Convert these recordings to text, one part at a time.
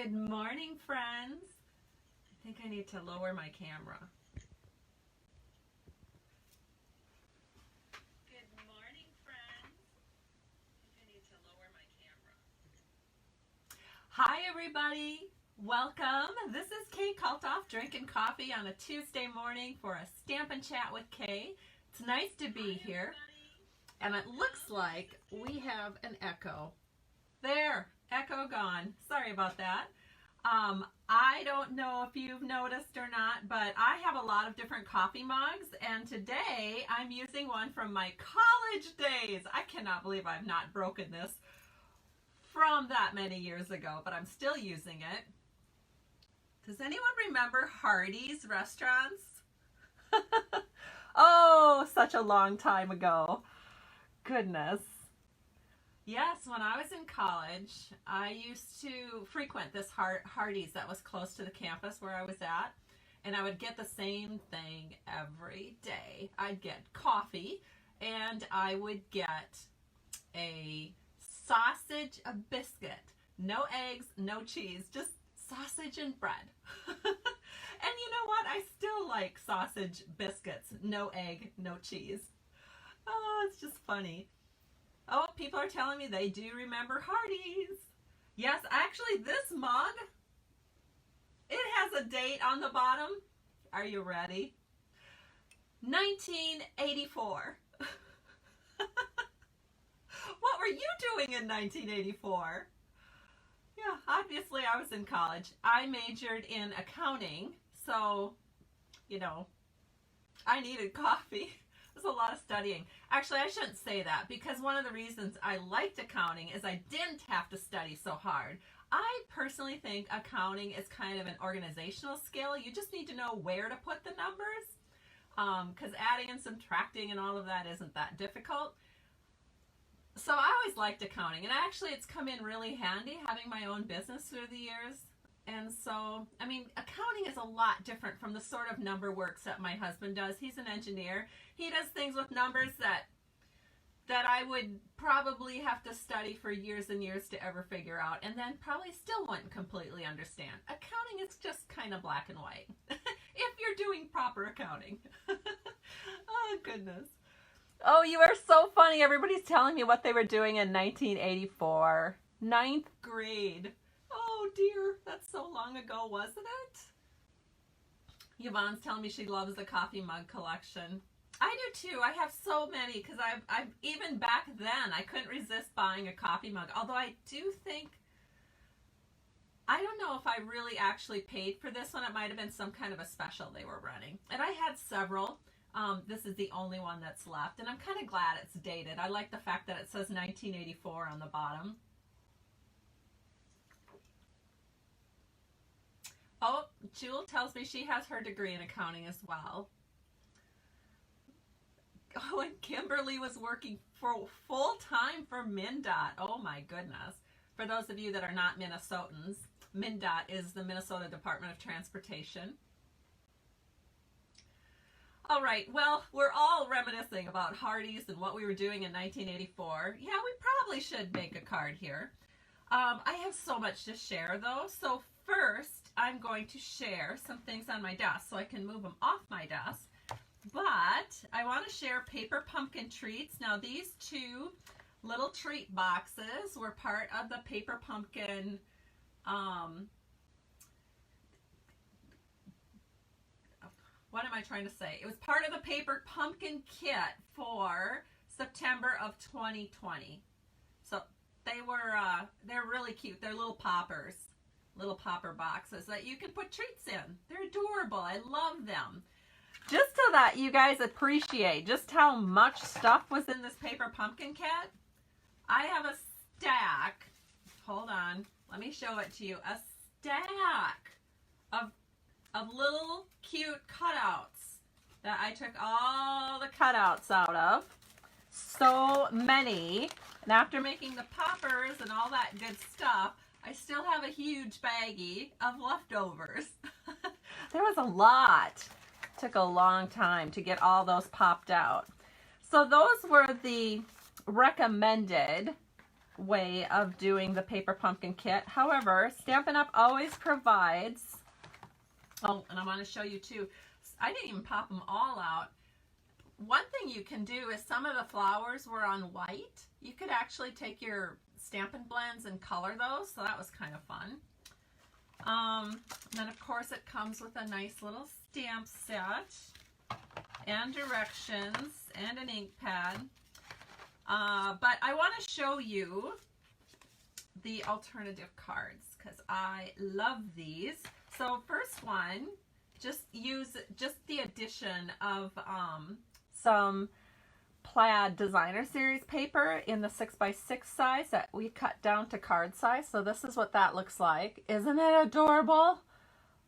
Good morning, friends. I think I need to lower my camera. Good morning, friends. I think I need to lower my camera. Hi, everybody. Welcome. This is Kay Kaltoff drinking coffee on a Tuesday morning for a Stamp and Chat with Kay. It's nice to be here. And it looks like we have an echo. There, echo gone. Sorry about that. I don't know if you've noticed or not, but I have a lot of different coffee mugs, and today I'm using one from my college days. I cannot believe I've not broken this from that many years ago, but I'm still using it. Does anyone remember Hardee's restaurants? Oh, such a long time ago. Goodness. Yes, when I was in college, I used to frequent this Hardee's that was close to the campus where I was at, and I would get the same thing every day. I'd get coffee, and I would get a sausage, a biscuit, no eggs, no cheese, just sausage and bread. And you know what? I still like sausage biscuits, no egg, no cheese. Oh, it's just funny. Oh, people are telling me they do remember Hardee's. Yes, actually this mug, it has a date on the bottom. Are you ready? 1984. What were you doing in 1984? Yeah, obviously I was in college. I majored in accounting, so, you know, I needed coffee. It was a lot of studying. Actually, I shouldn't say that, because one of the reasons I liked accounting is I didn't have to study so hard. I personally think accounting is kind of an organizational skill. You just need to know where to put the numbers, because adding and subtracting and all of that isn't that difficult. So I always liked accounting, and actually it's come in really handy having my own business through the years. And so, I mean, accounting is a lot different from the sort of number works that my husband does. He's an engineer. He does things with numbers that I would probably have to study for years and years to ever figure out, and then probably still wouldn't completely understand. Accounting is just kind of black and white, if you're doing proper accounting. Oh, goodness. Oh, you are so funny. Everybody's telling me what they were doing in 1984. 9th grade. Oh dear, that's so long ago, wasn't it? Yvonne's telling me she loves the coffee mug collection. I do too. I have so many, because I've even back then I couldn't resist buying a coffee mug. Although I do think, I don't know if I really actually paid for this one. It might have been some kind of a special they were running. And I had several. This is the only one that's left, and I'm kind of glad it's dated. I like the fact that it says 1984 on the bottom. Oh, Jewel tells me she has her degree in accounting as well. Oh, and Kimberly was working for full-time for MnDOT. Oh my goodness. For those of you that are not Minnesotans, MnDOT is the Minnesota Department of Transportation. All right, well, we're all reminiscing about Hardee's and what we were doing in 1984. Yeah, we probably should make a card here. I have so much to share, though. So first, I'm going to share some things on my desk so I can move them off my desk. But I want to share paper pumpkin treats. Now, these two little treat boxes were part of the paper pumpkin what am I trying to say? It was part of the paper pumpkin kit for September of 2020. So they're really cute. They're little poppers, little popper boxes that you can put treats in. They're adorable. I love them. Just so that you guys appreciate just how much stuff was in this paper pumpkin kit, I have a stack. Hold on. Let me show it to you. A stack of little cute cutouts that I took all the cutouts out of. So many. And after making the poppers and all that good stuff, I still have a huge baggie of leftovers. There was a lot. Took a long time to get all those popped out. So those were the recommended way of doing the paper pumpkin kit. However, Stampin' Up! Always provides, oh, and I want to show you too, I didn't even pop them all out. One thing you can do is some of the flowers were on white. You could actually take your Stampin' Blends and color those, so that was kind of fun. Then of course it comes with a nice little stamp set and directions and an ink pad. But I want to show you the alternative cards because I love these. So first one, just the addition of some plaid designer series paper in the 6x6 size that we cut down to card size. So this is what that looks like. Isn't it adorable?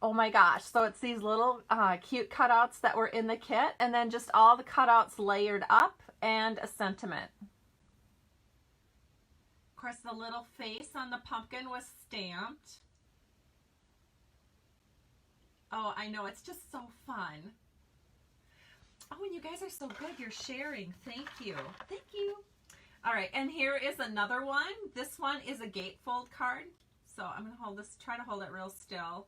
Oh my gosh. So it's these little cute cutouts that were in the kit, and then just all the cutouts layered up and a sentiment. Of course, the little face on the pumpkin was stamped. Oh, I know. It's just so fun. Oh, and you guys are so good. You're sharing. Thank you. Thank you. All right, and here is another one. This one is a gatefold card. So I'm going to hold this, try to hold it real still.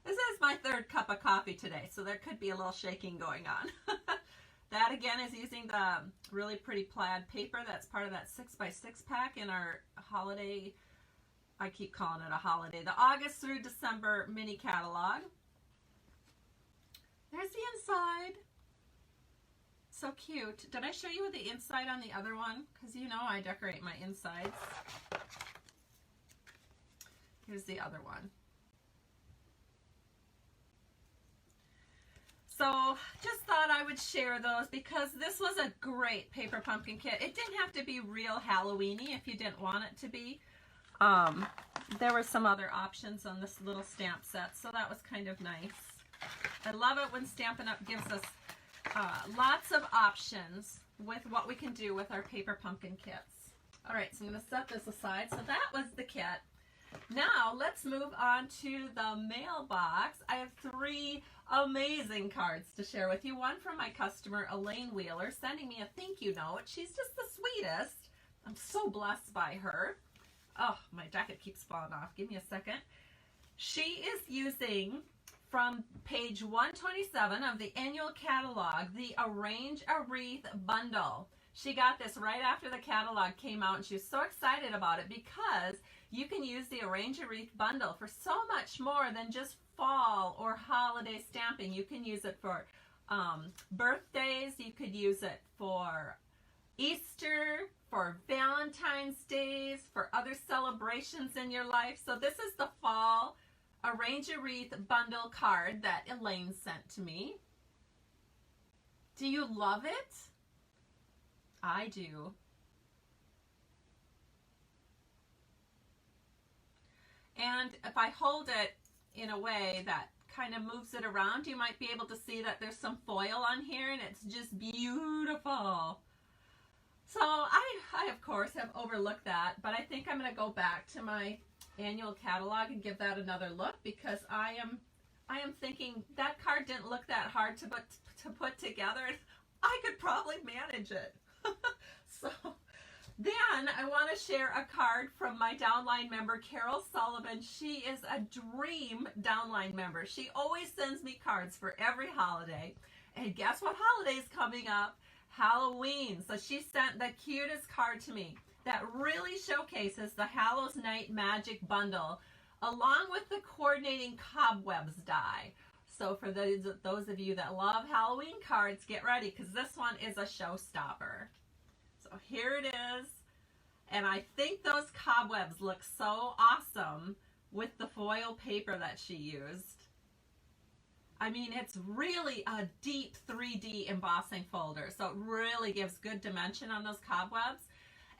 This is my third cup of coffee today, so there could be a little shaking going on. That again is using the really pretty plaid paper that's part of that 6x6 pack in our holiday, I keep calling it a holiday, the August through December mini catalog. There's the inside. So cute. Did I show you the inside on the other one? Because you know I decorate my insides. Here's the other one. So just thought I would share those because this was a great paper pumpkin kit. It didn't have to be real Halloween-y if you didn't want it to be. There were some other options on this little stamp set, so that was kind of nice. I love it when Stampin' Up! Gives us lots of options with what we can do with our paper pumpkin kits. All right, so I'm going to set this aside. So that was the kit. Now let's move on to the mailbox. I have 3 amazing cards to share with you. One from my customer, Elaine Wheeler, sending me a thank you note. She's just the sweetest. I'm so blessed by her. Oh, my jacket keeps falling off. Give me a second. She is using, from page 127 of the annual catalog, the Arrange a Wreath bundle. She got this right after the catalog came out, and she was so excited about it because you can use the Arrange a Wreath bundle for so much more than just fall or holiday stamping. You can use it for birthdays. You could use it for Easter, for Valentine's Days, for other celebrations in your life. So this is the fall Arrange a Wreath bundle card that Elaine sent to me. Do you love it? I do. And if I hold it in a way that kind of moves it around, you might be able to see that there's some foil on here, and it's just beautiful. So I of course have overlooked that, but I think I'm going to go back to my annual catalog and give that another look because I am thinking that card didn't look that hard to put together. I could probably manage it. So then I want to share a card from my downline member, Carol Sullivan. She is a dream downline member. She always sends me cards for every holiday. And guess what holiday is coming up? Halloween. So she sent the cutest card to me that really showcases the Hallows Night Magic Bundle along with the coordinating cobwebs die. So for those of you that love Halloween cards, get ready because this one is a showstopper. So here it is. And I think those cobwebs look so awesome with the foil paper that she used. I mean, it's really a deep 3D embossing folder. So it really gives good dimension on those cobwebs.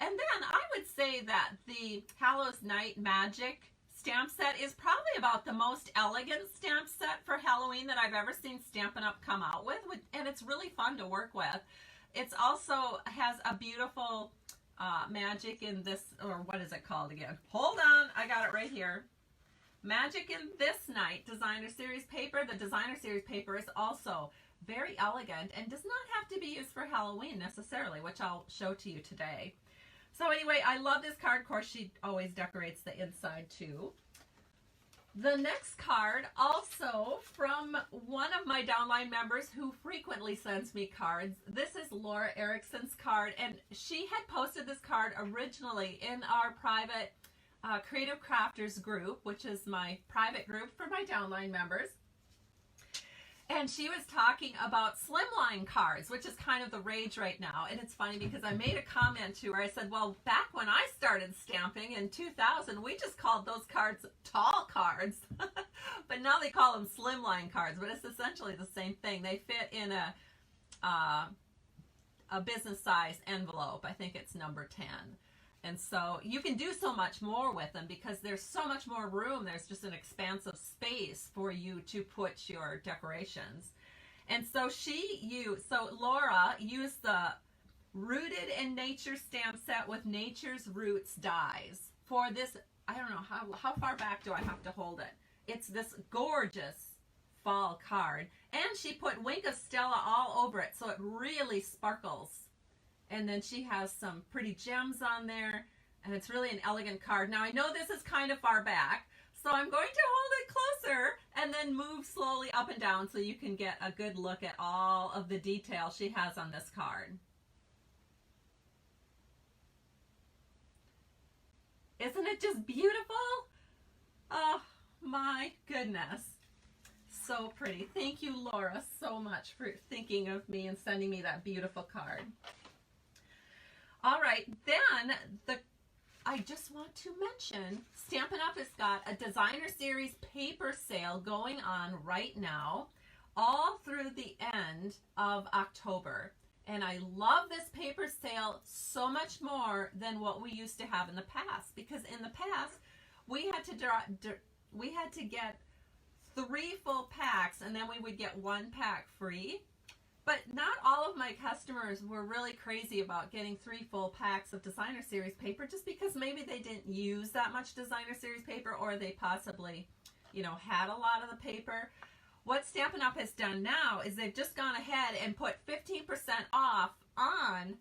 And then I would say that the Hallows Night Magic stamp set is probably about the most elegant stamp set for Halloween that I've ever seen Stampin' Up! Come out with, and it's really fun to work with. It's also has a beautiful magic in this, or what is it called again? Hold on, I got it right here. Magic in This Night Designer Series paper. The Designer Series paper is also very elegant and does not have to be used for Halloween necessarily, which I'll show to you today. So anyway, I love this card. Of course, she always decorates the inside too. The next card, also from one of my downline members who frequently sends me cards. This is Laura Erickson's card, and she had posted this card originally in our private Creative Crafters group, which is my private group for my downline members. And she was talking about Slimline Cards, which is kind of the rage right now. And it's funny because I made a comment to her. I said, well, back when I started stamping in 2000, we just called those cards tall cards. But now they call them Slimline Cards. But it's essentially the same thing. They fit in a business size envelope. I think it's number 10. And so you can do so much more with them because there's so much more room. There's just an expansive space for you to put your decorations. And so Laura used the Rooted in Nature stamp set with Nature's Roots dies for this. I don't know, how far back do I have to hold it? It's this gorgeous fall card. And she put Wink of Stella all over it so it really sparkles. And then she has some pretty gems on there, and it's really an elegant card. Now, I know this is kind of far back, so I'm going to hold it closer and then move slowly up and down so you can get a good look at all of the detail she has on this card. Isn't it just beautiful? Oh, my goodness. So pretty. Thank you, Laura, so much for thinking of me and sending me that beautiful card. All right, then I just want to mention Stampin' Up! Has got a Designer Series paper sale going on right now, all through the end of October. And I love this paper sale so much more than what we used to have in the past, because in the past we had to get 3 full packs and then we would get 1 pack free. But not all of my customers were really crazy about getting 3 full packs of Designer Series paper just because maybe they didn't use that much Designer Series paper, or they possibly, had a lot of the paper. What Stampin' Up! Has done now is they've just gone ahead and put 15% off on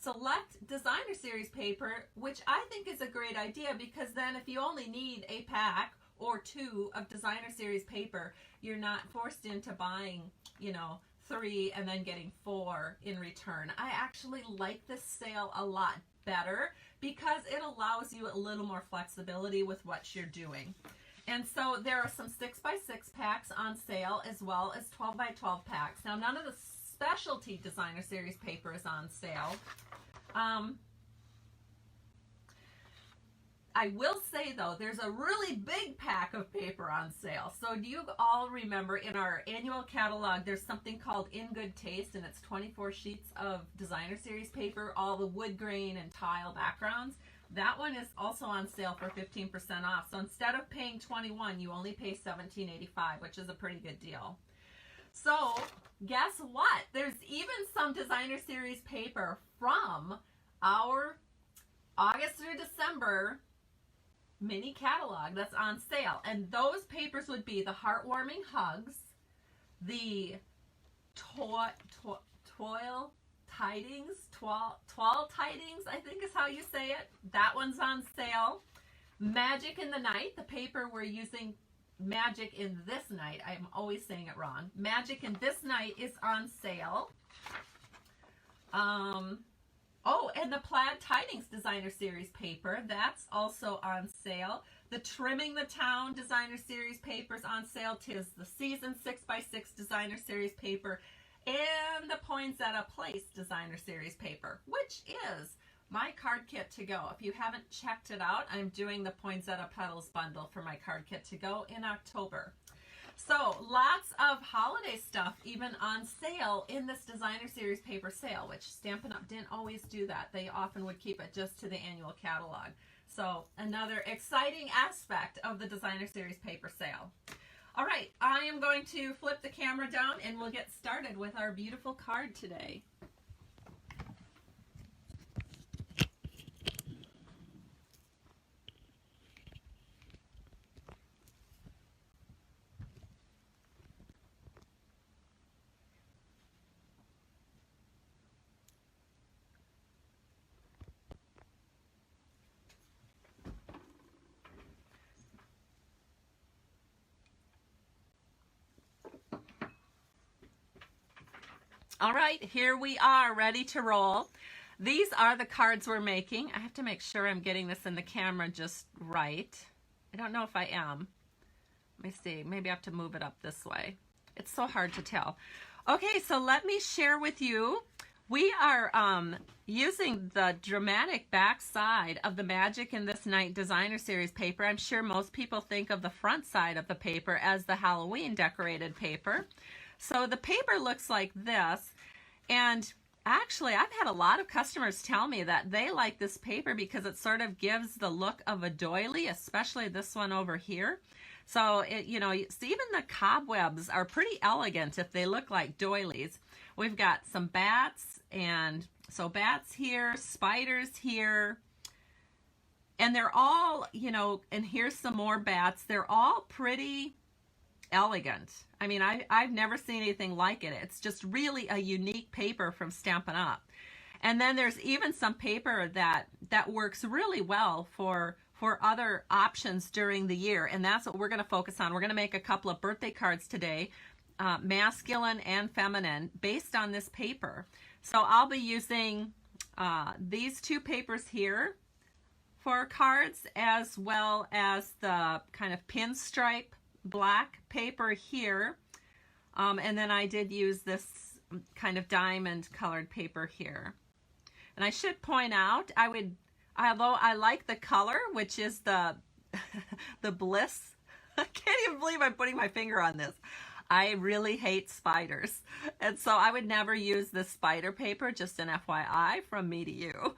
select Designer Series paper, which I think is a great idea, because then if you only need a pack or 2 of Designer Series paper, you're not forced into buying, 3 and then getting 4 in return. I actually like this sale a lot better because it allows you a little more flexibility with what you're doing. And so there are some 6x6 packs on sale, as well as 12x12 packs. Now, none of the specialty Designer Series paper is on sale. I will say, though, there's a really big pack of paper on sale. So do you all remember in our annual catalog, there's something called In Good Taste, and it's 24 sheets of Designer Series paper, all the wood grain and tile backgrounds. That one is also on sale for 15% off. So instead of paying $21, you only pay $17.85, which is a pretty good deal. So guess what? There's even some Designer Series paper from our August through December mini catalog that's on sale, and those papers would be the Heartwarming Hugs, the Twill Tidings, I think is how you say it. That one's on sale. Magic in the Night, the paper we're using, Magic in This Night, I'm always saying it wrong. Magic in This Night is on sale. Oh, and the Plaid Tidings Designer Series paper, that's also on sale. The Trimming the Town Designer Series paper's on sale. 'Tis the Season 6x6 Designer Series paper, and the Poinsettia Place Designer Series paper, which is my card kit to go. If you haven't checked it out, I'm doing the Poinsettia Petals bundle for my card kit to go in October. So lots of holiday stuff even on sale in this Designer Series paper sale, which Stampin' Up! Didn't always do that. They often would keep it just to the annual catalog. So another exciting aspect of the Designer Series paper sale. All right, I am going to flip the camera down and we'll get started with our beautiful card today. All right, here we are, ready to roll. These are the cards we're making. I have to make sure I'm getting this in the camera just right. I don't know if I am. Let me see, maybe I have to move it up this way. It's so hard to tell. Okay, so let me share with you. We are using the dramatic back side of the Magic in This Night Designer Series paper. I'm sure most people think of the front side of the paper as the Halloween decorated paper. So the paper looks like this, and actually I've had a lot of customers tell me that they like this paper because it sort of gives the look of a doily, especially this one over here. So it, you know, even the cobwebs are pretty elegant if they look like doilies. We've got some bats, and so bats here, spiders here, and they're all, you know, and here's some more bats. They're all pretty elegant. I mean, I've never seen anything like it. It's just really a unique paper from Stampin' Up. And then there's even some paper that works really well for other options during the year, and that's what we're going to focus on. We're going to make a couple of birthday cards today, masculine and feminine, based on this paper. So I'll be using these two papers here for cards, as well as the kind of pinstripe black paper here, and then I did use this kind of diamond colored paper here. And I should point out, although I like the color, which is the the bliss. I can't even believe I'm putting my finger on this. I really hate spiders, and so I would never use this spider paper, just an FYI from me to you.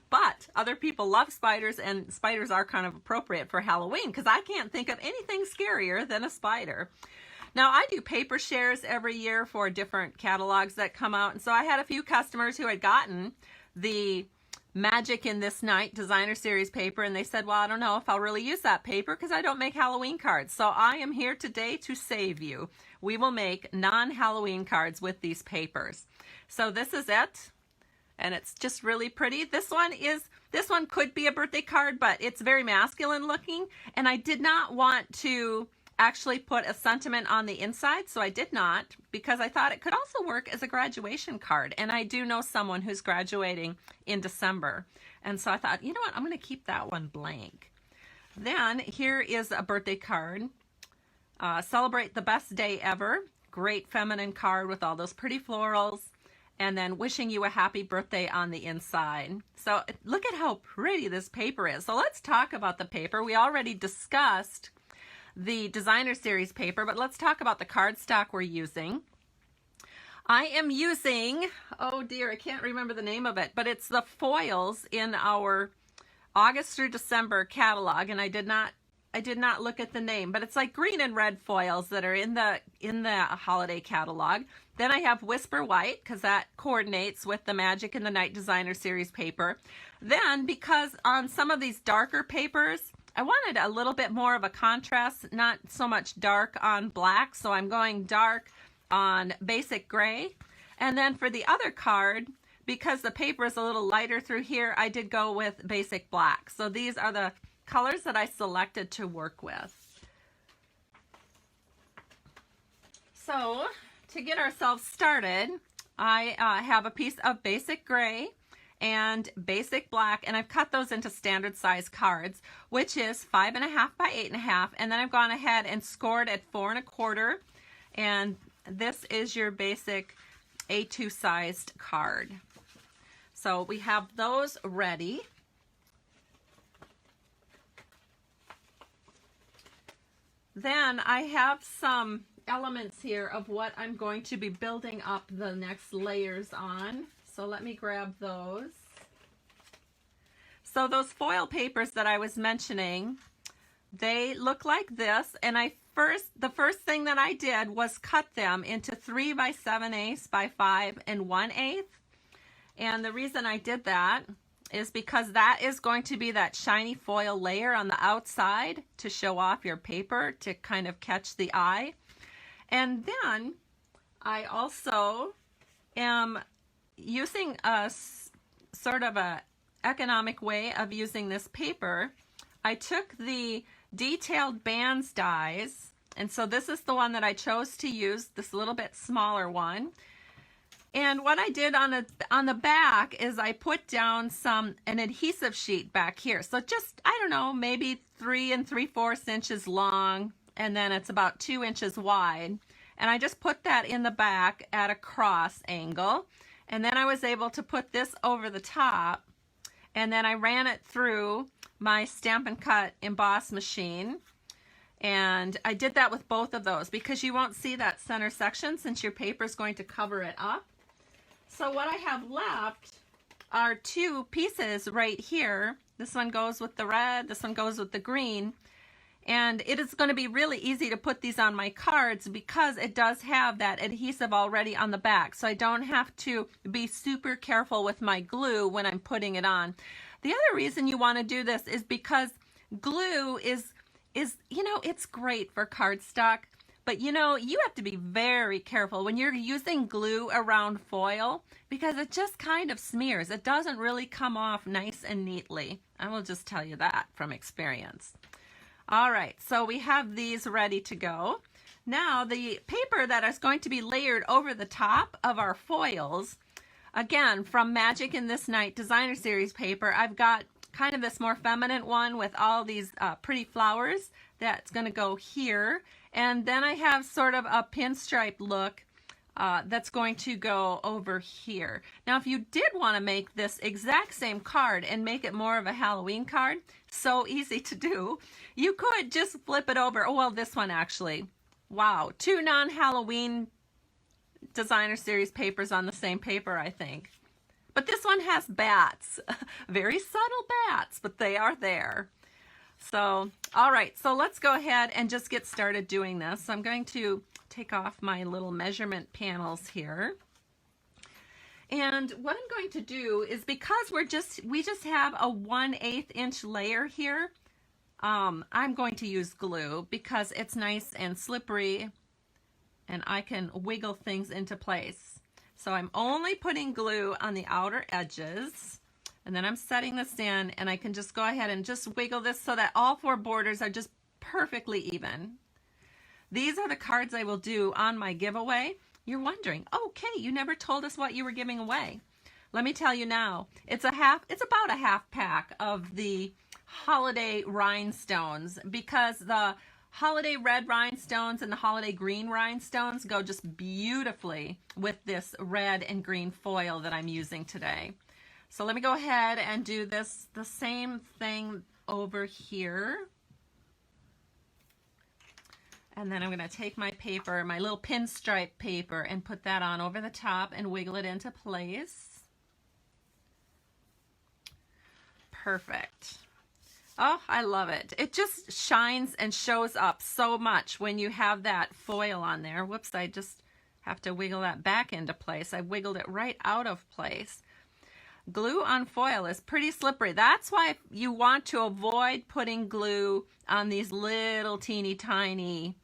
But other people love spiders, and spiders are kind of appropriate for Halloween because I can't think of anything scarier than a spider. Now, I do paper shares every year for different catalogs that come out, and so I had a few customers who had gotten the Magic in This Night Designer Series paper, and they said, well, I don't know if I'll really use that paper because I don't make Halloween cards. So I am here today to save you. We will make non-Halloween cards with these papers. So this is it, and it's just really pretty. This one could be a birthday card, but it's very masculine looking, and I did not want to actually put a sentiment on the inside, so I did not, because I thought it could also work as a graduation card, and I do know someone who's graduating in December, and so I thought, you know what, I'm going to keep that one blank. Then here is a birthday card. Celebrate the best day ever. Great feminine card with all those pretty florals, and then wishing you a happy birthday on the inside. So look at how pretty this paper is. So let's talk about the paper. We already discussed the Designer Series paper, but let's talk about the cardstock we're using. I am using, oh dear, I can't remember the name of it, but it's the foils in our August through December catalog, and I did not look at the name, but it's like green and red foils that are in the holiday catalog. Then I have Whisper White, because that coordinates with the Magic in the Night Designer Series paper. Then, because on some of these darker papers, I wanted a little bit more of a contrast, not so much dark on black, so I'm going dark on basic gray. And then for the other card, because the paper is a little lighter through here, I did go with basic black. So these are the colors that I selected to work with. So to get ourselves started, I have a piece of basic gray and basic black, and I've cut those into standard size cards, which is 5.5 by 8.5, and then I've gone ahead and scored at 4 1/4, and this is your basic A2 sized card. So we have those ready. Then I have some elements here of what I'm going to be building up the next layers on. So let me grab those. So those foil papers that I was mentioning, they look like this, and the first thing that I did was cut them into 3 by 7/8 by 5 1/8. And the reason I did that is because that is going to be that shiny foil layer on the outside to show off your paper, to kind of catch the eye. And then I also am using a sort of a economic way of using this paper. I took the detailed bands dies, and so this is the one that I chose to use, this little bit smaller one. And what I did on the back is I put down an adhesive sheet back here. So just, I don't know, maybe 3 3/4 inches long, and then it's about 2 inches wide. And I just put that in the back at a cross angle. And then I was able to put this over the top, and then I ran it through my Stampin' Cut emboss machine. And I did that with both of those because you won't see that center section since your paper is going to cover it up. So what I have left are 2 pieces right here. This one goes with the red, this one goes with the green. And it is going to be really easy to put these on my cards because it does have that adhesive already on the back. So I don't have to be super careful with my glue when I'm putting it on. The other reason you want to do this is because glue is it's great for cardstock. But you have to be very careful when you're using glue around foil because it just kind of smears. It doesn't really come off nice and neatly. I will just tell you that from experience. All right, so we have these ready to go. Now the paper that is going to be layered over the top of our foils, again, from Magic in This Night Designer Series paper, I've got kind of this more feminine one with all these pretty flowers that's going to go here. And then I have sort of a pinstripe look that's going to go over here. Now, if you did want to make this exact same card and make it more of a Halloween card, so easy to do, you could just flip it over. Oh, well, this one actually. Wow, 2 non-Halloween Designer Series papers on the same paper, I think. But this one has bats. Very subtle bats, but they are there. So, all right, so let's go ahead and just get started doing this. So I'm going to take off my little measurement panels here. And what I'm going to do is because we just have a 1/8 inch layer here, I'm going to use glue because it's nice and slippery and I can wiggle things into place. So I'm only putting glue on the outer edges. And then I'm setting this in, and I can just go ahead and just wiggle this so that all 4 borders are just perfectly even. These are the cards I will do on my giveaway. You're wondering, okay, you never told us what you were giving away. Let me tell you now, it's about a half pack of the holiday rhinestones because the holiday red rhinestones and the holiday green rhinestones go just beautifully with this red and green foil that I'm using today. So let me go ahead and do the same thing over here. And then I'm going to take my paper, my little pinstripe paper, and put that on over the top and wiggle it into place. Perfect. Oh, I love it. It just shines and shows up so much when you have that foil on there. Whoops, I just have to wiggle that back into place. I wiggled it right out of place. Glue on foil is pretty slippery. That's why you want to avoid putting glue on these little teeny tiny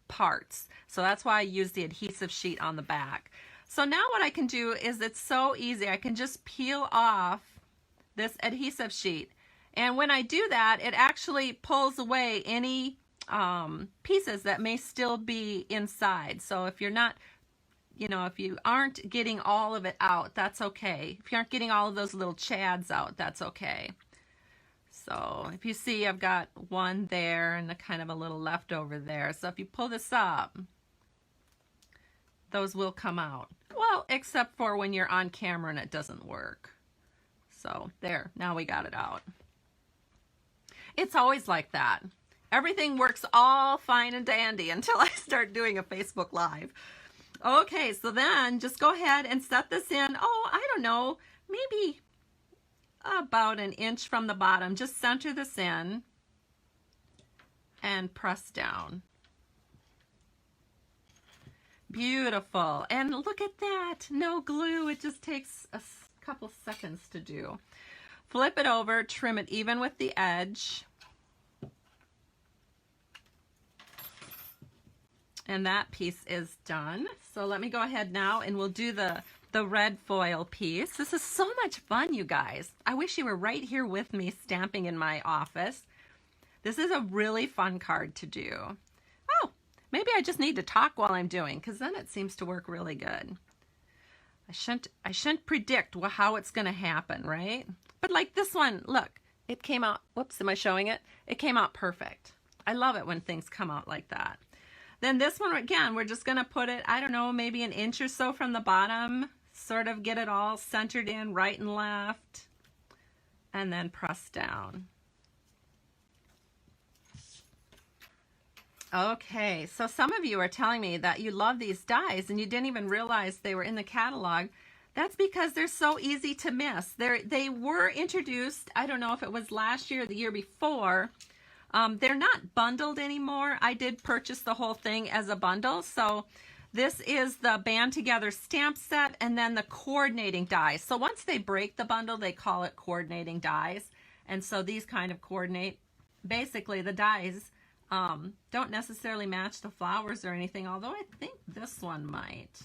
parts. So that's why I use the adhesive sheet on the back. So now what I can do is it's so easy. I can just peel off this adhesive sheet. And when I do that, it actually pulls away any pieces that may still be inside. So if you're not if you aren't getting all of it out, that's okay. If you aren't getting all of those little chads out, that's okay. So if you see, I've got one there and a kind of a little leftover there. So if you pull this up, those will come out. Well, except for when you're on camera and it doesn't work. So there, now we got it out. It's always like that. Everything works all fine and dandy until I start doing a Facebook Live. Okay, so then just go ahead and set this in, I don't know, maybe about 1 inch from the bottom. Just center this in and press down. Beautiful. And look at that. No glue. It just takes a couple seconds to do. Flip it over, trim it even with the edge. And that piece is done. So let me go ahead now and we'll do the red foil piece. This is so much fun, you guys. I wish you were right here with me stamping in my office. This is a really fun card to do. Oh, maybe I just need to talk while I'm doing because then it seems to work really good. I shouldn't predict how it's going to happen, right? But like this one, look, it came out, whoops, am I showing it? It came out perfect. I love it when things come out like that. Then this one, again, we're just going to put it, I don't know, maybe an inch or so from the bottom, sort of get it all centered in right and left, and then press down. Okay, so some of you are telling me that you love these dies and you didn't even realize they were in the catalog. That's because they're so easy to miss. They were introduced, I don't know if it was last year or the year before. They're not bundled anymore. I did purchase the whole thing as a bundle. So this is the band together stamp set and then the coordinating dies. So once they break the bundle, they call it coordinating dies. And so these kind of coordinate, basically the dies don't necessarily match the flowers or anything, although I think this one might.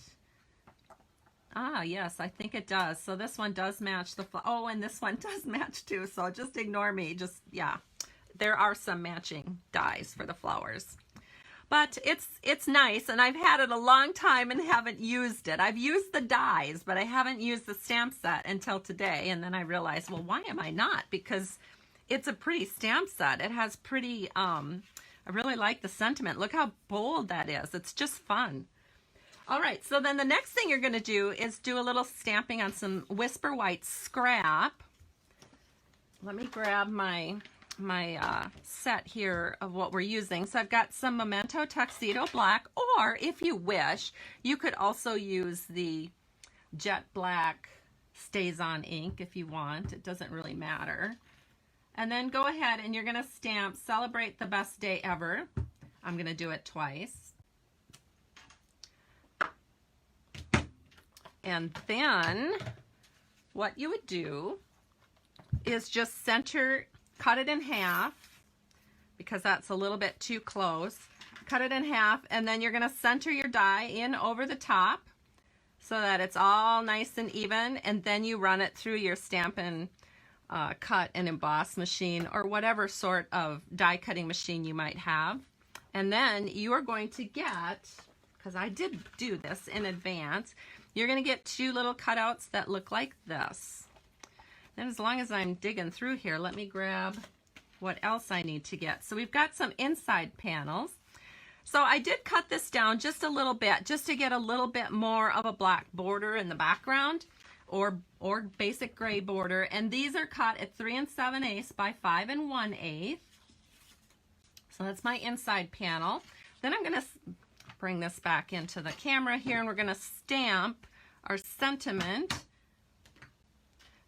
Ah, yes, I think it does. So this one does match the oh, and this one does match too, so just ignore me. Just, yeah, there are some matching dies for the flowers. But it's nice, and I've had it a long time and haven't used it. I've used the dies, but I haven't used the stamp set until today, and then I realized, well, why am I not? Because it's a pretty stamp set. It has pretty, I really like the sentiment. Look how bold that is. It's just fun. All right, so then the next thing you're going to do is do a little stamping on some Whisper White scrap. Let me grab my set here of what we're using. So I've got some Memento Tuxedo Black, or if you wish, you could also use the Jet Black Stays On ink if you want. It doesn't really matter. And then go ahead and you're going to stamp Celebrate the Best Day Ever. I'm going to do it twice. And then what you would do is just center, cut it in half, because that's a little bit too close. Cut it in half, and then you're going to center your die in over the top so that it's all nice and even, and then you run it through your Stampin' Cut and Emboss machine, or whatever sort of die cutting machine you might have. And then you are going to get, because I did do this in advance, you're going to get two little cutouts that look like this. And as long as I'm digging through here, let me grab what else I need to get. So we've got some inside panels. So I did cut this down just a little bit, just to get a little bit more of a black border in the background, or basic gray border. And these are cut at 3 7/8 by 5 1/8. So that's my inside panel. Then I'm going to bring this back into the camera here, and we're going to stamp our sentiment.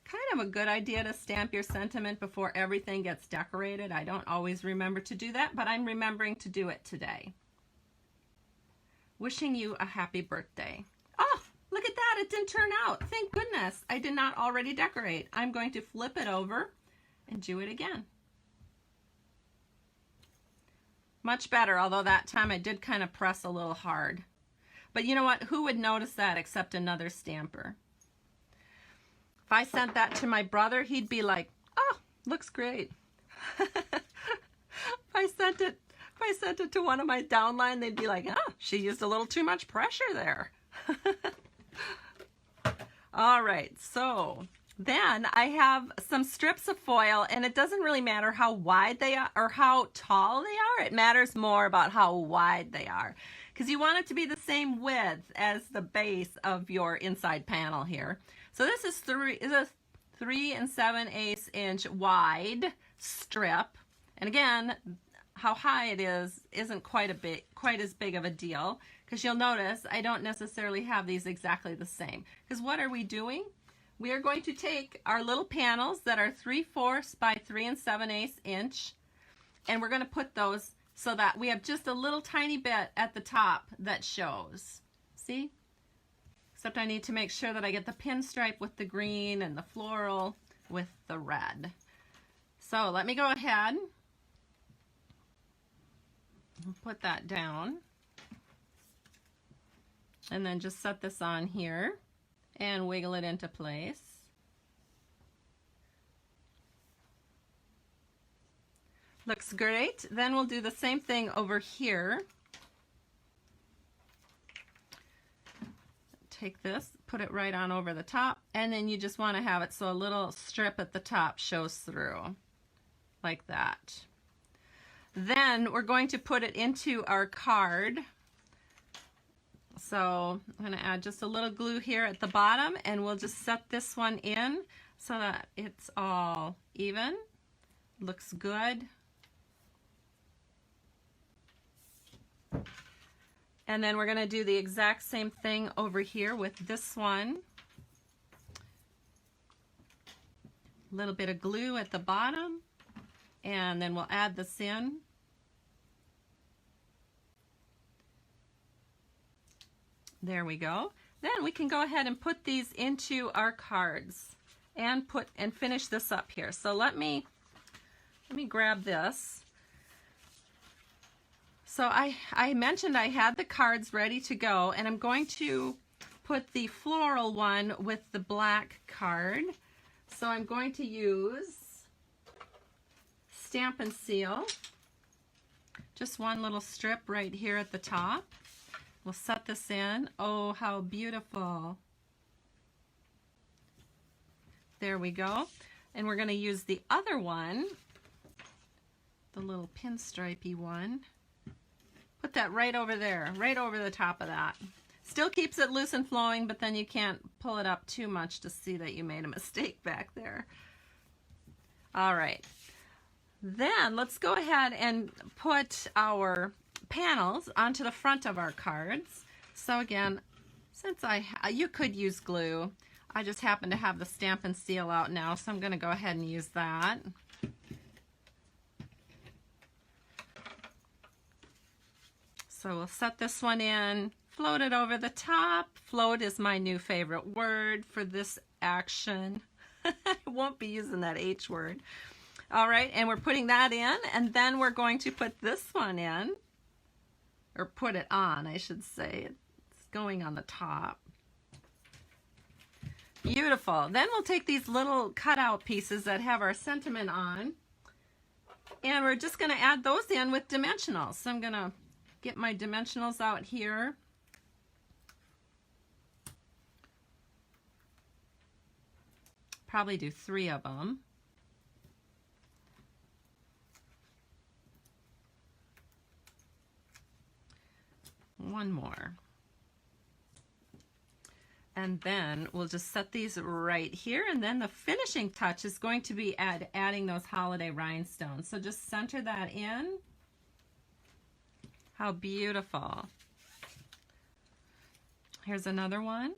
Kind of a good idea to stamp your sentiment before everything gets decorated. I don't always remember to do that, but I'm remembering to do it today. Wishing you a happy birthday. Oh, look at that, it didn't turn out. Thank goodness I did not already decorate. I'm going to flip it over and do it again. Much better, although that time I did kind of press a little hard. But you know what? Who would notice that except another stamper? If I sent that to my brother, he'd be like, oh, looks great. If I sent it to one of my downline, they'd be like, oh, she used a little too much pressure there. All right, so then I have some strips of foil, and it doesn't really matter how wide they are or how tall they are. It matters more about how wide they are, because you want it to be the same width as the base of your inside panel here. So this is a 3 7/8 inch wide strip, and again, how high it is isn't quite as big of a deal, because you'll notice I don't necessarily have these exactly the same. Because what are we doing? We are going to take our little panels that are 3/4 by 3 7/8 inch, and we're going to put those so that we have just a little tiny bit at the top that shows. See? Except I need to make sure that I get the pinstripe with the green and the floral with the red. So let me go ahead and put that down. And then just set this on here and wiggle it into place. Looks great. Then we'll do the same thing over here. take this, put it right on over the top, and then you just want to have it so a little strip at the top shows through, like that. Then we're going to put it into our card. So I'm going to add just a little glue here at the bottom, and we'll just set this one in so that it's all even. Looks good. And then we're going to do the exact same thing over here with this one. A little bit of glue at the bottom, and then we'll add this in. There we go. Then we can go ahead and put these into our cards and finish this up here. So let me grab this. So I mentioned I had the cards ready to go, and I'm going to put the floral one with the black card. So I'm going to use Stamp and Seal. Just one little strip right here at the top. We'll set this in. Oh, how beautiful. There we go. And we're going to use the other one, the little pinstripey one. Put that right over there, right over the top of that. Still keeps it loose and flowing, but then you can't pull it up too much to see that you made a mistake back there. All right. Then let's go ahead and put our panels onto the front of our cards. So again, since you could use glue, I just happen to have the Stamp and Seal out now, so I'm going to go ahead and use that. So we'll set this one in, float it over the top. Float is my new favorite word for this action. I won't be using that H word. All right, and we're putting that in, and then we're going to put this one in, or put it on, I should say. It's going on the top. Beautiful. Then we'll take these little cutout pieces that have our sentiment on, and we're just going to add those in with dimensionals. So I'm going to get my dimensionals out here. Probably do 3 of them. One more. And then we'll just set these right here, and then the finishing touch is going to be adding those holiday rhinestones. So just center that in. How beautiful. Here's another one.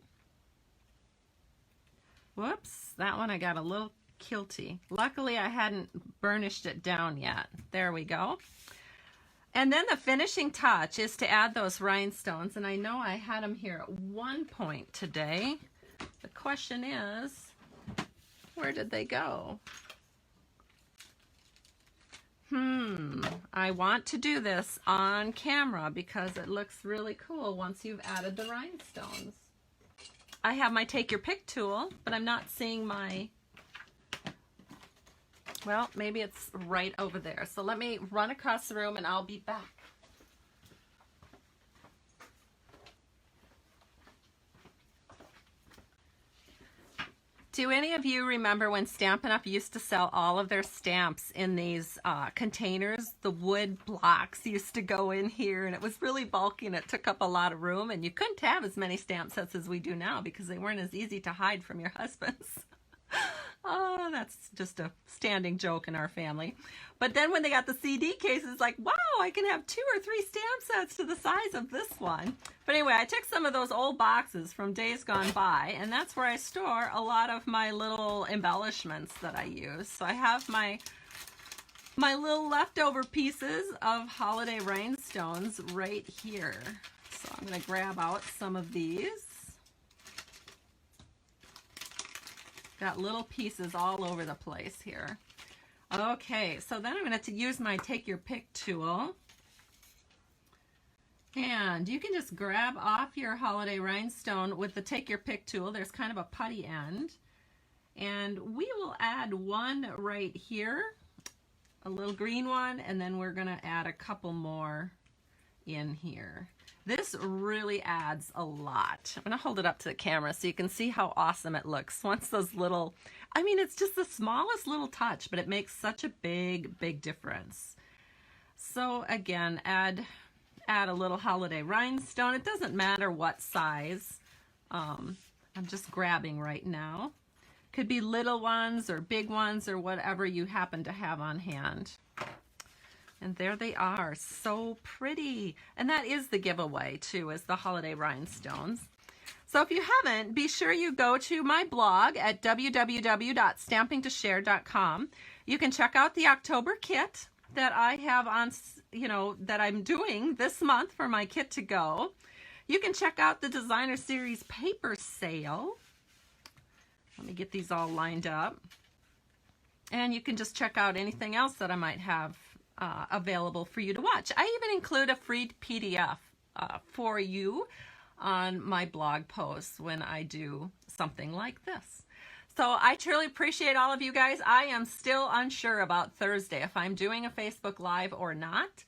Whoops, that one I got a little kilty. Luckily I hadn't burnished it down yet. There we go. And then the finishing touch is to add those rhinestones, and I know I had them here at one point today. The question is, where did they go? I want to do this on camera because it looks really cool once you've added the rhinestones. I have my Take Your Pick tool, but I'm not seeing my, well, maybe it's right over there. So let me run across the room and I'll be back. Do any of you remember when Stampin' Up! Used to sell all of their stamps in these containers? The wood blocks used to go in here, and it was really bulky and it took up a lot of room, and you couldn't have as many stamp sets as we do now because they weren't as easy to hide from your husbands. Oh, that's just a standing joke in our family. But then when they got the CD cases, like, wow, I can have 2 or 3 stamp sets to the size of this one. But anyway, I took some of those old boxes from days gone by, and that's where I store a lot of my little embellishments that I use. So I have my little leftover pieces of holiday rhinestones right here. So I'm going to grab out some of these. Got little pieces all over the place here. Okay, so then I'm going to use my Take Your Pick tool. And you can just grab off your holiday rhinestone with the Take Your Pick tool. There's kind of a putty end. And we will add one right here, a little green one, and then we're going to add a couple more in here. This really adds a lot. I'm going to hold it up to the camera so you can see how awesome it looks. Once those little, I mean, it's just the smallest little touch, but it makes such a big difference. So again, add a little holiday rhinestone. It doesn't matter what size. I'm just grabbing right now. Could be little ones or big ones or whatever you happen to have on hand. And there they are, so pretty. And that is the giveaway too, is the holiday rhinestones. So if you haven't, be sure you go to my blog at www.stampingtoshare.com. You can check out the October kit that I have on, that I'm doing this month for my kit to go. You can check out the Designer Series paper sale. Let me get these all lined up. And you can just check out anything else that I might have available for you to watch. I even include a free PDF for you on my blog posts when I do something like this. So I truly appreciate all of you guys. I am still unsure about Thursday if I'm doing a Facebook Live or not,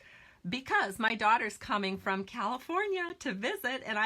because my daughter's coming from California to visit, and